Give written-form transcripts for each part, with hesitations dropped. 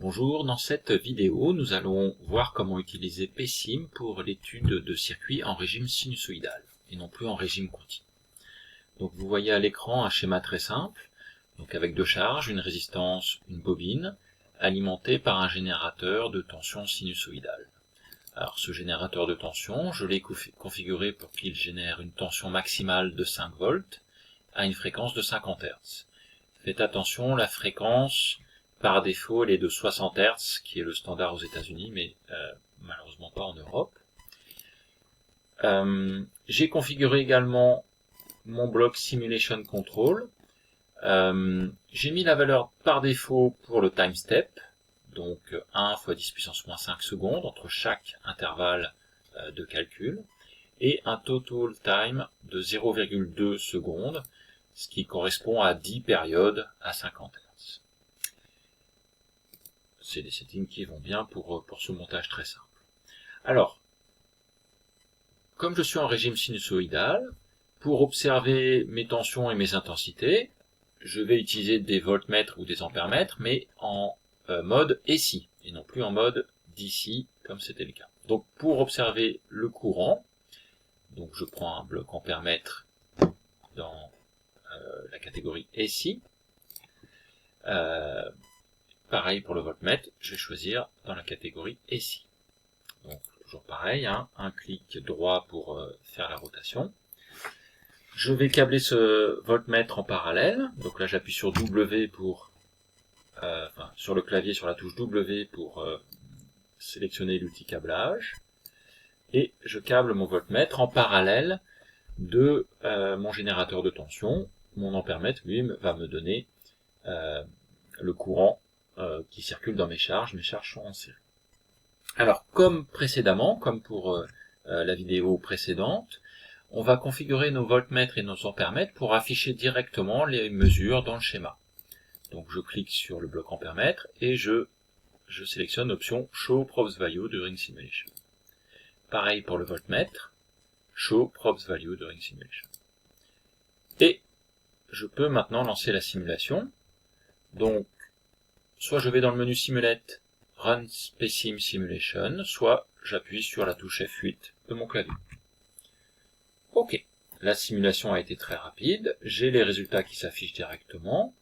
Bonjour, dans cette vidéo, nous allons voir comment utiliser PSIM pour l'étude de circuits en régime sinusoïdal et non plus en régime continu. Donc vous voyez à l'écran un schéma très simple, donc avec deux charges, une résistance, une bobine, alimentée par un générateur de tension sinusoïdale. Alors ce générateur de tension, je l'ai configuré pour qu'il génère une tension maximale de 5 volts à une fréquence de 50 Hz. Faites attention, la fréquence par défaut elle est de 60 Hz, qui est le standard aux États-Unis, mais malheureusement pas en Europe. J'ai configuré également mon bloc Simulation Control. J'ai mis la valeur par défaut pour le time step, donc 1 × 10 puissance moins 5 secondes entre chaque intervalle de calcul, et un total time de 0,2 secondes, ce qui correspond à 10 périodes à 50 Hz. C'est des settings qui vont bien pour ce montage très simple. Alors, comme je suis en régime sinusoïdal, pour observer mes tensions et mes intensités, je vais utiliser des voltmètres ou des ampèremètres, mais en mode AC, et non plus en mode DC, comme c'était le cas. Donc pour observer le courant, donc je prends un bloc ampèremètre dans la catégorie AC. Pareil pour le voltmètre, je vais choisir dans la catégorie AC. Donc toujours pareil, un clic droit pour faire la rotation. Je vais câbler ce voltmètre en parallèle. Donc là j'appuie sur W pour sur le clavier sur la touche W pour sélectionner l'outil câblage. Et je câble mon voltmètre en parallèle de mon générateur de tension. Mon ampèremètre, lui, va me donner le courant qui circule dans mes charges sont en série. Alors, comme précédemment, comme pour la vidéo précédente, on va configurer nos voltmètres et nos ampèremètres pour afficher directement les mesures dans le schéma. Donc je clique sur le bloc ampèremètre et je sélectionne l'option Show Probes Value During Simulation. Pareil pour le voltmètre, Show Probes Value During Simulation. Et je peux maintenant lancer la simulation. Donc, soit je vais dans le menu Simulate, Run PSIM Simulation, soit j'appuie sur la touche F8 de mon clavier. Ok, la simulation a été très rapide, j'ai les résultats qui s'affichent directement.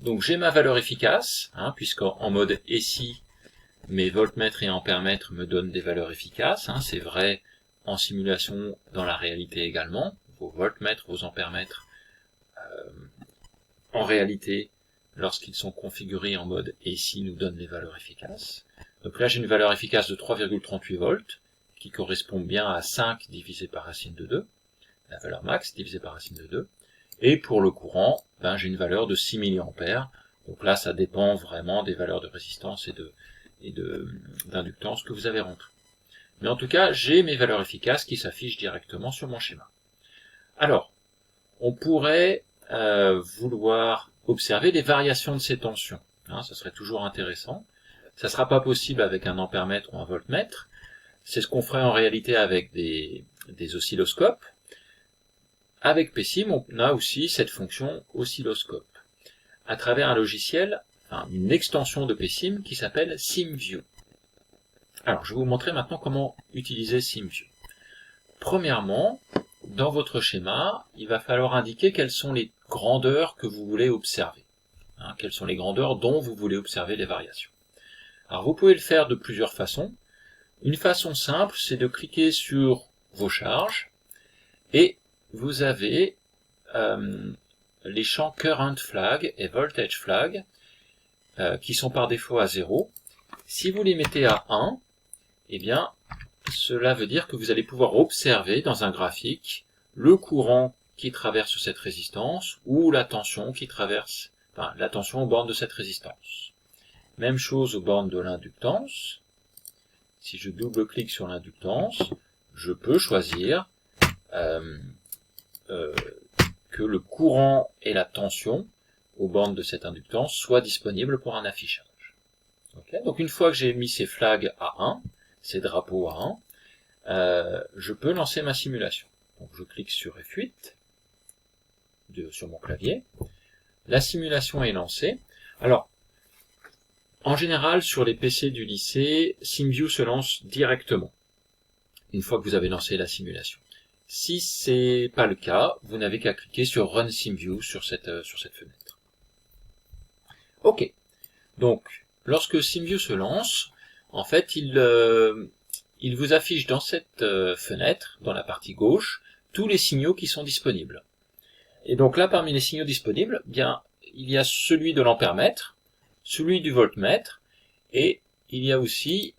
Donc j'ai ma valeur efficace, puisqu'en mode AC, mes voltmètres et ampèremètres me donnent des valeurs efficaces. C'est vrai en simulation dans la réalité également. Vos voltmètres, vos ampèremètres, en réalité, lorsqu'ils sont configurés en mode AC, nous donnent des valeurs efficaces. Donc là j'ai une valeur efficace de 3,38 volts, qui correspond bien à 5 divisé par racine de 2, la valeur max divisé par racine de 2. Et pour le courant, j'ai une valeur de 6 mA. Donc là, ça dépend vraiment des valeurs de résistance et d'inductance que vous avez rentrées. Mais en tout cas, j'ai mes valeurs efficaces qui s'affichent directement sur mon schéma. Alors, on pourrait vouloir observer les variations de ces tensions. Ça serait toujours intéressant. Ça ne sera pas possible avec un ampèremètre ou un voltmètre. C'est ce qu'on ferait en réalité avec des oscilloscopes. Avec PSIM, on a aussi cette fonction oscilloscope, à travers un logiciel, une extension de PSIM qui s'appelle SimView. Alors, je vais vous montrer maintenant comment utiliser SimView. Premièrement, dans votre schéma, il va falloir indiquer quelles sont les grandeurs que vous voulez observer. Quelles sont les grandeurs dont vous voulez observer les variations. Alors, vous pouvez le faire de plusieurs façons. Une façon simple, c'est de cliquer sur vos charges et vous avez les champs Current Flag et Voltage Flag qui sont par défaut à 0. Si vous les mettez à 1, eh bien, cela veut dire que vous allez pouvoir observer dans un graphique le courant qui traverse cette résistance ou la tension qui traverse, la tension aux bornes de cette résistance. Même chose aux bornes de l'inductance. Si je double-clique sur l'inductance, je peux choisir que le courant et la tension aux bornes de cette inductance soient disponibles pour un affichage. Okay. Donc une fois que j'ai mis ces flags à 1, ces drapeaux à 1, je peux lancer ma simulation. Donc je clique sur F8 sur mon clavier. La simulation est lancée. Alors, En général, sur les PC du lycée, SimView se lance directement, une fois que vous avez lancé la simulation. Si c'est pas le cas, vous n'avez qu'à cliquer sur Run SimView sur cette fenêtre. Ok. Donc, lorsque SimView se lance, en fait, il vous affiche dans cette fenêtre, dans la partie gauche, tous les signaux qui sont disponibles. Et donc là, parmi les signaux disponibles, bien, il y a celui de l'ampèremètre, celui du voltmètre, et il y a aussi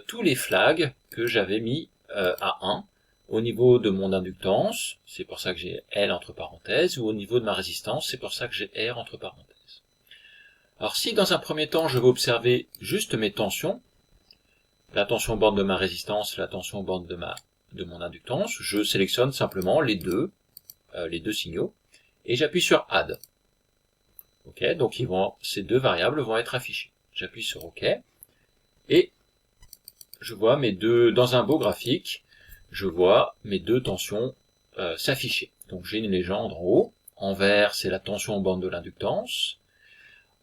tous les flags que j'avais mis à 1 au niveau de mon inductance, c'est pour ça que j'ai L entre parenthèses, ou au niveau de ma résistance, c'est pour ça que j'ai R entre parenthèses. Alors si dans un premier temps je veux observer juste mes tensions, la tension aux bornes de ma résistance, la tension aux bornes de mon inductance, je sélectionne simplement les deux signaux, et j'appuie sur Add. Ok, donc ces deux variables vont être affichées. J'appuie sur OK, et je vois dans un beau graphique, je vois mes deux tensions s'afficher. Donc j'ai une légende en haut, en vert c'est la tension aux bornes de l'inductance,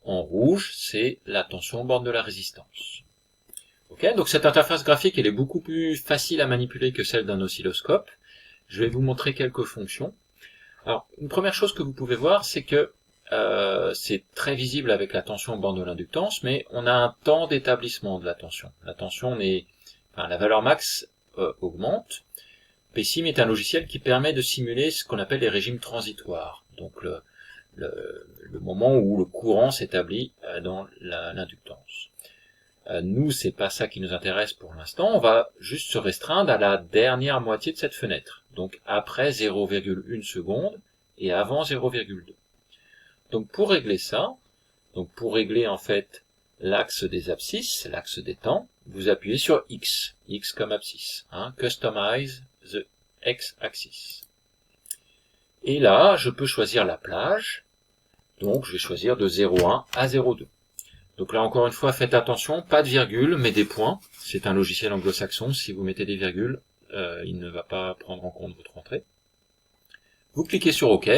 en rouge c'est la tension aux bornes de la résistance. Ok, donc cette interface graphique elle est beaucoup plus facile à manipuler que celle d'un oscilloscope. Je vais vous montrer quelques fonctions. Alors une première chose que vous pouvez voir, c'est que c'est très visible avec la tension aux bornes de l'inductance, mais on a un temps d'établissement de la tension. La valeur max augmente. PSIM est un logiciel qui permet de simuler ce qu'on appelle les régimes transitoires, donc le moment où le courant s'établit dans l'inductance. Nous, c'est pas ça qui nous intéresse pour l'instant, on va juste se restreindre à la dernière moitié de cette fenêtre, donc après 0,1 seconde et avant 0,2. Donc pour régler ça, pour régler en fait l'axe des abscisses, l'axe des temps, vous appuyez sur X, X comme abscisse, Customize the X-axis. Et là, je peux choisir la plage, donc je vais choisir de 0,1 à 0,2. Donc là encore une fois, faites attention, pas de virgule, mais des points. C'est un logiciel anglo-saxon, si vous mettez des virgules, il ne va pas prendre en compte votre entrée. Vous cliquez sur OK,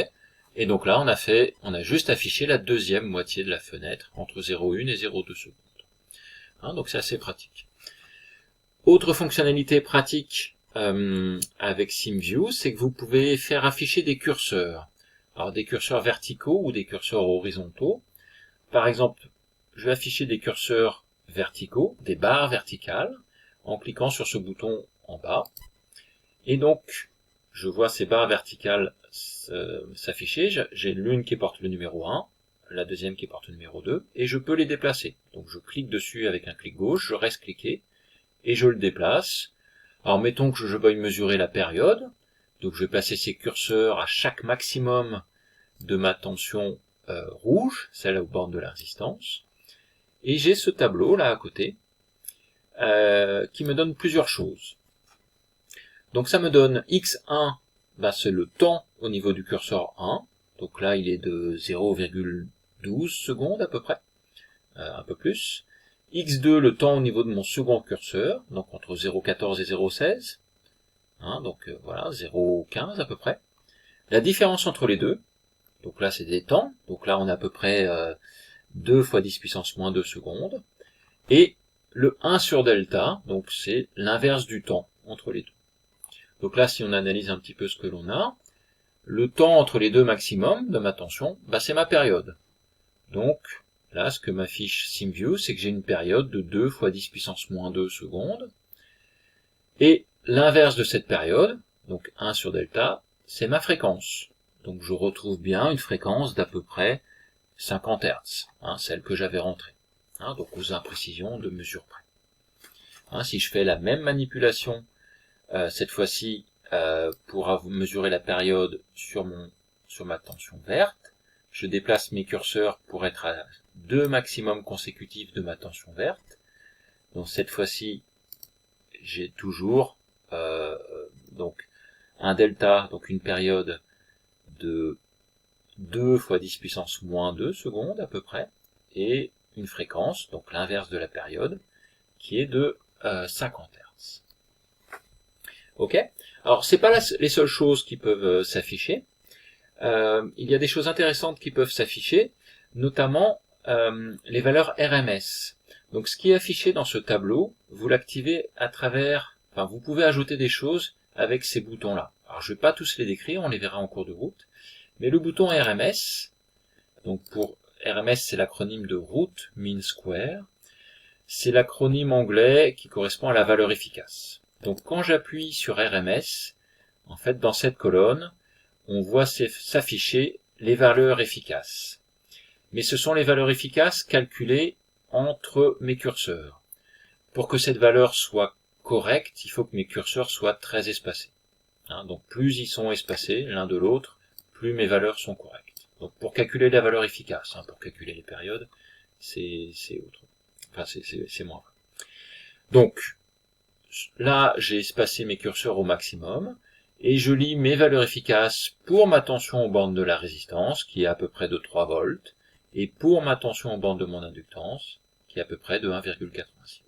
et donc là on a juste affiché la deuxième moitié de la fenêtre, entre 0,1 et 0,2 secondes. Donc c'est assez pratique. Autre fonctionnalité pratique avec SimView, c'est que vous pouvez faire afficher des curseurs. Alors des curseurs verticaux ou des curseurs horizontaux. Par exemple, je vais afficher des curseurs verticaux, des barres verticales, en cliquant sur ce bouton en bas. Et donc, je vois ces barres verticales s'afficher. J'ai l'une qui porte le numéro 1, la deuxième qui porte le numéro 2, et je peux les déplacer. Donc je clique dessus avec un clic gauche, je reste cliqué, et je le déplace. Alors mettons que je veuille mesurer la période, donc je vais placer ces curseurs à chaque maximum de ma tension rouge, celle aux bornes de la résistance, et j'ai ce tableau là à côté qui me donne plusieurs choses. Donc ça me donne x1, c'est le temps au niveau du curseur 1, donc là il est de 0,12 secondes à peu près, un peu plus. x2 le temps au niveau de mon second curseur, donc entre 0,14 et 0,16, donc voilà, 0,15 à peu près. La différence entre les deux, donc là c'est des temps, donc là on a à peu près 2 fois 10 puissance moins 2 secondes, et le 1 sur delta, donc c'est l'inverse du temps entre les deux. Donc là si on analyse un petit peu ce que l'on a, le temps entre les deux maximum de ma tension, c'est ma période. Donc là ce que m'affiche SimView, c'est que j'ai une période de 2 fois 10 puissance moins 2 secondes, et l'inverse de cette période, donc 1 sur delta, c'est ma fréquence. Donc je retrouve bien une fréquence d'à peu près 50 Hz, celle que j'avais rentrée, donc aux imprécisions de mesure près. Si je fais la même manipulation, cette fois-ci pour mesurer la période sur ma tension verte, je déplace mes curseurs pour être à 2 maximums consécutifs de ma tension verte. Donc cette fois-ci, j'ai toujours donc un delta, donc une période de 2 fois 10 puissance moins 2 secondes à peu près, et une fréquence, donc l'inverse de la période, qui est de 50 Hz. Ok. Alors c'est pas les seules choses qui peuvent s'afficher. Il y a des choses intéressantes qui peuvent s'afficher, notamment les valeurs RMS. Donc ce qui est affiché dans ce tableau, vous l'activez à travers, enfin vous pouvez ajouter des choses avec ces boutons-là. Alors je ne vais pas tous les décrire, on les verra en cours de route, mais le bouton RMS, donc pour RMS c'est l'acronyme de Root Mean Square, c'est l'acronyme anglais qui correspond à la valeur efficace. Donc quand j'appuie sur RMS, en fait dans cette colonne, on voit s'afficher les valeurs efficaces. Mais ce sont les valeurs efficaces calculées entre mes curseurs. Pour que cette valeur soit correcte, il faut que mes curseurs soient très espacés. Donc plus ils sont espacés l'un de l'autre, plus mes valeurs sont correctes. Donc pour calculer la valeur efficace, pour calculer les périodes, c'est autre. Enfin c'est moins. Donc là j'ai espacé mes curseurs au maximum et je lis mes valeurs efficaces pour ma tension aux bornes de la résistance qui est à peu près de 3 volts et pour ma tension aux bornes de mon inductance qui est à peu près de 1,86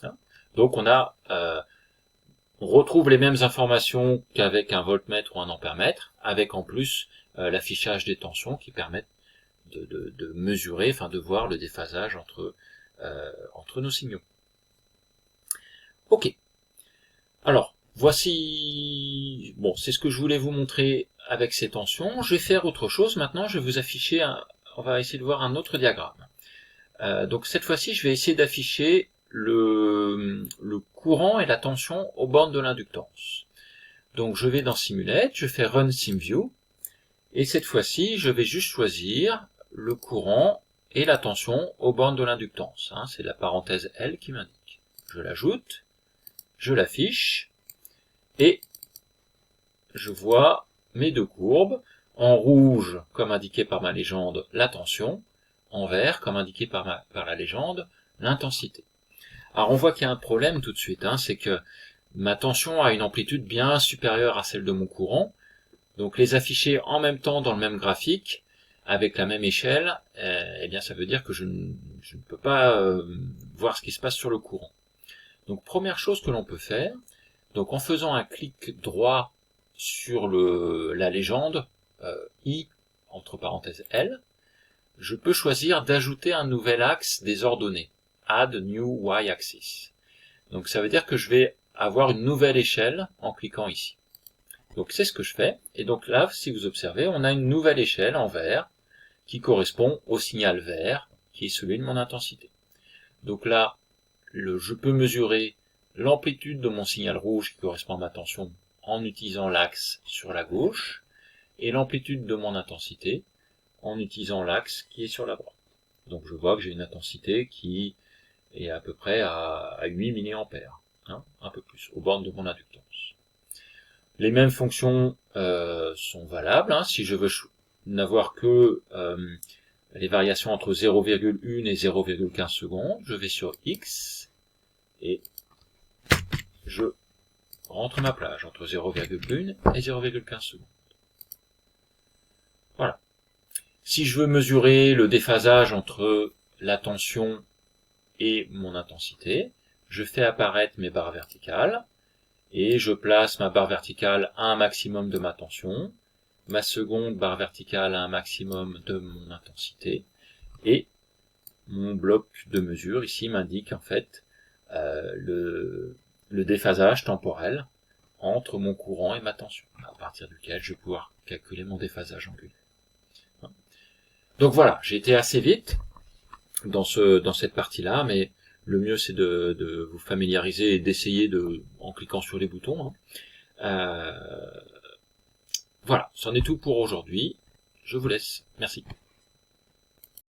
volts. Donc on retrouve les mêmes informations qu'avec un voltmètre ou un ampèremètre, avec en plus l'affichage des tensions qui permettent de mesurer, enfin de voir le déphasage entre nos signaux. Ok. Alors, voici, bon, c'est ce que je voulais vous montrer avec ces tensions. Je vais faire autre chose maintenant, je vais vous afficher, on va essayer de voir un autre diagramme. Donc cette fois-ci, je vais essayer d'afficher le courant et la tension aux bornes de l'inductance. Donc je vais dans Simulate, je fais Run SimView, et cette fois-ci, je vais juste choisir le courant et la tension aux bornes de l'inductance. C'est la parenthèse L qui m'indique. Je l'ajoute, je l'affiche, et je vois mes deux courbes, en rouge, comme indiqué par ma légende, la tension, en vert, comme indiqué par la légende, l'intensité. Alors on voit qu'il y a un problème tout de suite, c'est que ma tension a une amplitude bien supérieure à celle de mon courant, donc les afficher en même temps dans le même graphique, avec la même échelle, eh bien ça veut dire que je ne peux pas voir ce qui se passe sur le courant. Donc première chose que l'on peut faire, donc en faisant un clic droit sur la légende, I, entre parenthèses L, je peux choisir d'ajouter un nouvel axe des ordonnées, Add New Y-Axis. Donc ça veut dire que je vais avoir une nouvelle échelle en cliquant ici. Donc c'est ce que je fais, et donc là, si vous observez, on a une nouvelle échelle en vert, qui correspond au signal vert, qui est celui de mon intensité. Donc là, je peux mesurer l'amplitude de mon signal rouge, qui correspond à ma tension, en utilisant l'axe sur la gauche, et l'amplitude de mon intensité, en utilisant l'axe qui est sur la droite. Donc je vois que j'ai une intensité qui est à peu près à 8 mA, un peu plus, aux bornes de mon inductance. Les mêmes fonctions sont valables. Si je veux n'avoir que les variations entre 0,1 et 0,15 secondes, je vais sur X et je rentre ma plage entre 0,1 et 0,15 secondes. Voilà. Si je veux mesurer le déphasage entre la tension et mon intensité, je fais apparaître mes barres verticales, et je place ma barre verticale à un maximum de ma tension, ma seconde barre verticale à un maximum de mon intensité, et mon bloc de mesure ici m'indique en fait le déphasage temporel entre mon courant et ma tension, à partir duquel je vais pouvoir calculer mon déphasage angulaire. Donc voilà, j'ai été assez vite dans cette partie-là, mais le mieux c'est de vous familiariser et d'essayer en cliquant sur les boutons. Voilà, c'en est tout pour aujourd'hui. Je vous laisse. Merci.